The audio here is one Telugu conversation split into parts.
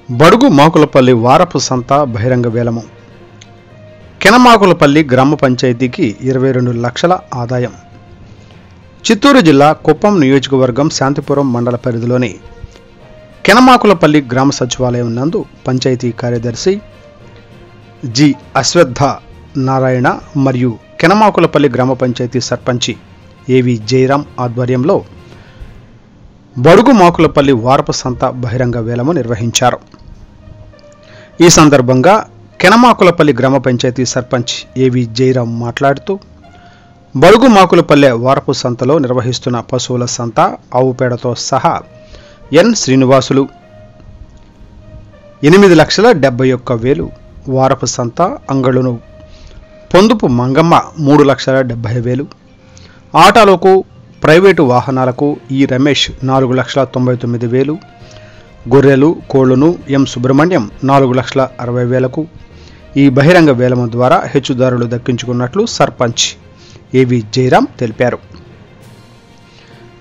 బడుగు మాకులపల్లి వారపు సంత బహిరంగ వేలము. కెనమాకులపల్లి గ్రామ పంచాయతీకి 22 లక్షల ఆదాయం. చిత్తూరు జిల్లా కుప్పం నియోజకవర్గం శాంతిపురం మండల పరిధిలోని కెనమాకులపల్లి గ్రామ సచివాలయం నందు పంచాయతీ కార్యదర్శి జి అశ్వత్థ నారాయణ మరియు కెనమాకులపల్లి గ్రామ పంచాయతీ సర్పంచి ఏవి జయరాం ఆధ్వర్యంలో బడుగు మాకులపల్లి వారపు సంత బహిరంగ వేలము నిర్వహించారు. ఈ సందర్భంగా కెనమాకులపల్లి గ్రామ పంచాయతీ సర్పంచ్ ఏవి జయరాం మాట్లాడుతూ, బడుగు మాకులపల్లె వారపు సంతలో నిర్వహిస్తున్న పశువుల సంత, ఆవు పేడతో సహా ఎన్ శ్రీనివాసులు 8,71,000, వారపు సంత అంగళును పొందుపు మంగమ్మ 3,70,000, ఆటోలకు ప్రైవేటు వాహనాలకు ఈ రమేష్ 4,99,000, గొర్రెలు కోళ్లను ఎం సుబ్రహ్మణ్యం 4,60,000కు ఈ బహిరంగ వేలము ద్వారా హెచ్చుదారులు దక్కించుకున్నట్లు సర్పంచ్ ఏవి జయరాం తెలిపారు.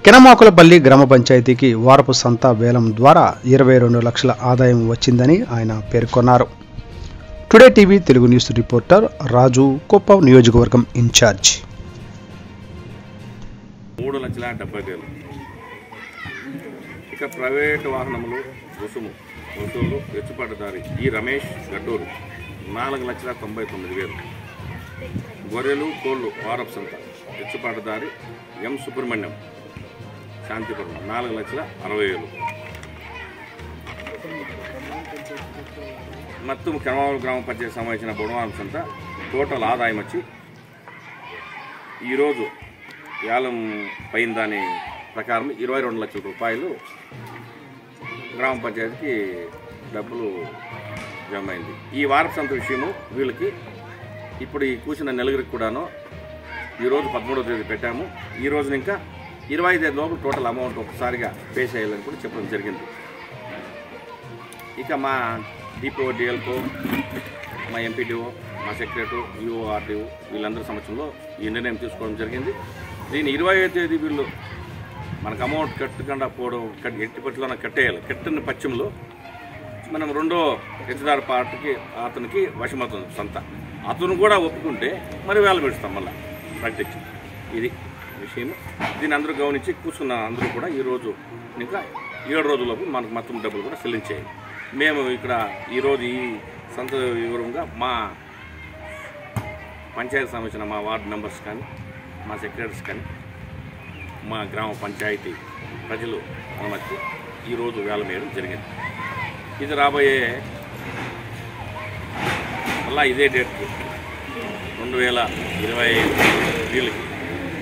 కెనమాకులపల్లి గ్రామ పంచాయతీకి వారపు సంత వేలం ద్వారా 22 లక్షల ఆదాయం వచ్చిందని ఆయన పేర్కొన్నారు. Today TV Telugu news reporter Raju, Kuppam నియోజకవర్గం ఇన్ఛార్జ్. 3,70,000. ఇక ప్రైవేటు వాహనములు వసూలు హెచ్చుపాటుదారి ఈ రమేష్ గట్టూరు 4,99,000, గొర్రెలు కోళ్ళు వారపు సంత హెచ్చుపాటుదారి ఎం సుబ్రహ్మణ్యం శాంతిపురం 4,60,000. మొత్తం కెనమాకుల గ్రామ పంచాయతీ సంబంధించిన బుధవారం సంత టోటల్ ఆదాయం వచ్చి ఈరోజు వేలం పైన దాని ప్రకారం 22 లక్షల రూపాయలు గ్రామ పంచాయతీకి డబ్బులు జమ అయింది. ఈ వారపు సంత విషయము వీళ్ళకి ఇప్పుడు ఈ కూర్చున్న నెలగిరికి కూడాను ఈరోజు 13వ తేదీ పెట్టాము. ఈ రోజున ఇంకా 25 తేదీ లోపల టోటల్ అమౌంట్ ఒకసారిగా పే చేయాలని కూడా చెప్పడం జరిగింది. ఇక మా డిపిఓ, డిఎల్కో, మా ఎంపీడీఓ, మా సెక్రటరీ, యూఓ, ఆర్డీఓ వీళ్ళందరి సమక్షంలో ఈ నిర్ణయం తీసుకోవడం జరిగింది. దీన్ని 25వ తేదీ వీళ్ళు మనకు అమౌంట్ కట్టకుండా పోవడం ఎట్టి పట్టులో కట్టేయాలి. కట్టిన పక్షంలో మనం రెండో హెచ్చుదారు పార్టీకి అతనికి వశమవుతుంది సంత. అతను కూడా ఒప్పుకుంటే మరి వేల పెడతాం మళ్ళీ ప్రత్యక్షం. ఇది విషయం. దీన్ని అందరూ గమనించి కూర్చున్న అందరూ కూడా ఈరోజు ఇంకా 7 రోజుల్లోపు మనకు మొత్తం డబ్బులు కూడా చెల్లించేయాలి. మేము ఇక్కడ ఈరోజు ఈ సంత వివరంగా మా పంచాయతీ సంబంధించిన మా వార్డు మెంబర్స్ కానీ, మా సెక్రటరీస్ కానీ, మా గ్రామ పంచాయతీ ప్రజలు అనుమతి ఈరోజు వేలం వేయడం జరిగింది. ఇది రాబోయే మళ్ళా ఇదే డేట్కి 2025 వీళ్ళకి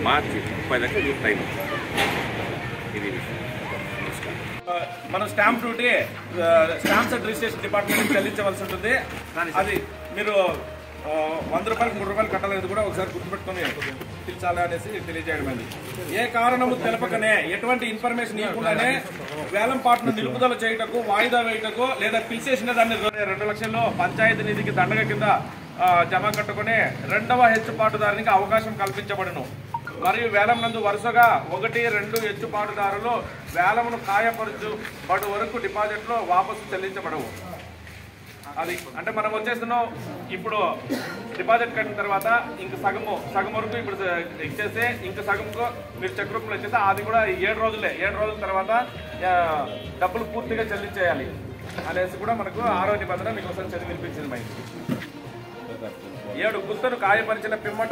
మార్చి 30 దాకా ఈ టైం. ఇది మనం stamp duty stamps and registration department చెల్లించవలసి ఉంటుంది. అది మీరు 100 రూపాయలకు 3 రూపాయలు కట్టాలనేది కూడా ఒకసారి గుర్తుపెట్టుకుని పిలిచాలి అనేసి తెలియజేయడం. ఏ కారణము తెలపకనే, ఎటువంటి ఇన్ఫర్మేషన్ ఇవ్వకుండానే వేలం పాటను నిలుపుదల చేయుటకు, వాయిదా వేయుటకు లేదా పిలిచేసిన దాన్ని 2 లక్షల్లో పంచాయతీ నిధికి దండగ కింద జమ కట్టుకుని రెండవ హెచ్చుపాటుదారునికి అవకాశం కల్పించబడును. మరియు వేలం నందు వరుసగా 1, 2 హెచ్చుపాటుదారులు వేలమును ఖాయపరచుబడు వరకు డిపాజిట్లో వాపసు చెల్లించబడవు. అది అంటే మనం వచ్చేస్తున్నాం. ఇప్పుడు డిపాజిట్ కట్టిన తర్వాత ఇంక సగం వరకు ఇప్పుడు ఇచ్చేస్తే ఇంక సగంకు మీరు చెక్ రూపంలో ఇచ్చేస్తే అది కూడా 7 రోజుల తర్వాత డబ్బులు పూర్తిగా చెల్లించేయాలి అనేసి కూడా మనకు 6వ నిబంధన మీకు ఒకసారి చదివి వినిపించింది. మైండ్ 7 గుత్తను కాయపరిచిన పిమ్మట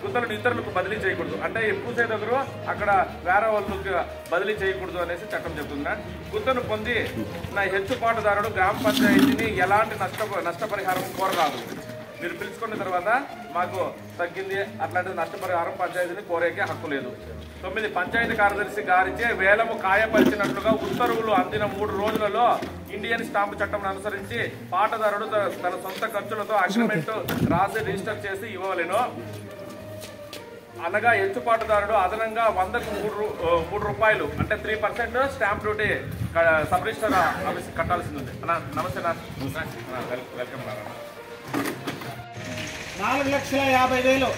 గుత్తలను ఇతరులకు బదిలీ చేయకూడదు. అంటే పూసే దగ్గర అక్కడ వేరే వాళ్ళకి బదిలీ చేయకూడదు అనేసి చట్టం చెబుతుంది. గుత్తను పొంది నా హెచ్చుపాటుదారుడు గ్రామ పంచాయతీని ఎలాంటి నష్టపరిహారం కోరరాదు. మీరు పిలుచుకున్న తర్వాత మాకు తగ్గింది అట్లాంటి నష్టపరిహారం పంచాయతీని కోరేకే హక్కు లేదు. 9 పంచాయతీ కార్యదర్శి గారిచే వేలము ఖాయపరిచినట్లుగా ఉత్తర్వులు అందిన 3 రోజులలో ఇండియన్ స్టాంపు చట్టం అనుసరించి పాటదారుడు తన సొంత ఖర్చులతో అగ్రిమెంట్ రాసి రిజిస్టర్ చేసి ఇవ్వవలెను. అనగా హెచ్చుపాటుదారుడు అదనంగా 100కు 3 రూపాయలు అంటే 3% stamp duty sub register office కట్టాల్సింది ఉంది. నమస్తే వెల్కమ్. 4,50,000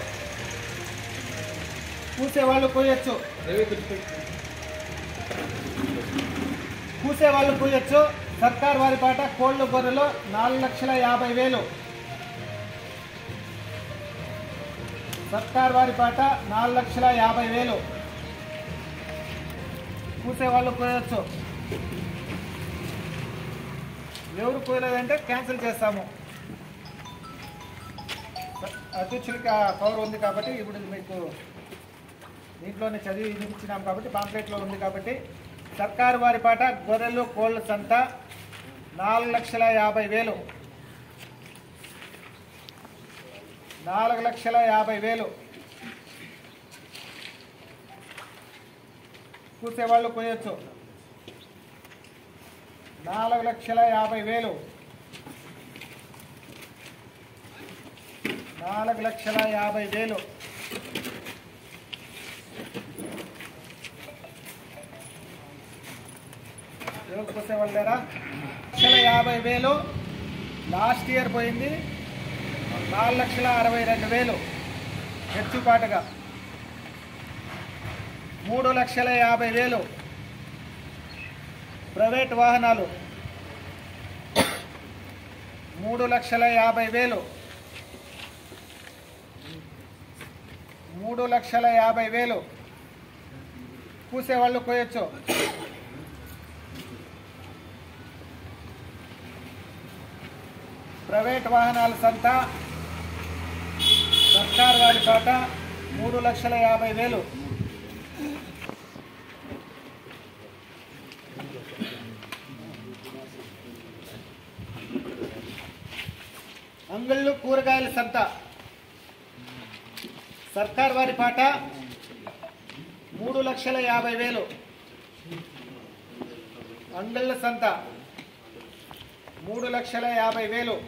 పూసేవాళ్ళు పోయొచ్చు, సర్కార్ వారి పాట కోళ్లు గొర్రెలు 4,50,000. సర్కార్ వారి పాట 4,50,000. కూసేవాళ్ళు కోయొచ్చు. ఎవరు కోయలేదంటే క్యాన్సిల్ చేస్తాము. అధ్యక్షులకి పవర్ ఉంది కాబట్టి ఇప్పుడు మీకు దీంట్లోనే చదివి వినిపించినాం కాబట్టి పాంప్లెట్లో ఉంది కాబట్టి సర్కారు వారి పాట గొర్రెలు కోళ్ళ సంత 4,50,000. 4,50,000. కూసేవాళ్ళు కోయొచ్చు. 4,50,000. 4,50,000. ఎవరు కోసేవాళ్ళు లేరా? 1,50,000 లాస్ట్ ఇయర్ పోయింది. 4,62,000 హెచ్చుపాటుగా. 3,50,000 ప్రైవేట్ వాహనాలు. 3,50,000. 3,50,000. కూసేవాళ్ళు కోయొచ్చు. ప్రైవేట్ వాహనాల సంత సర్కార్ వారి పాట 3,50,000. అంగళ్ళు కూరగాయల సంత సర్కార్ వారి పాట 3,50,000. అంగళ్ళ సంత 3,50,000.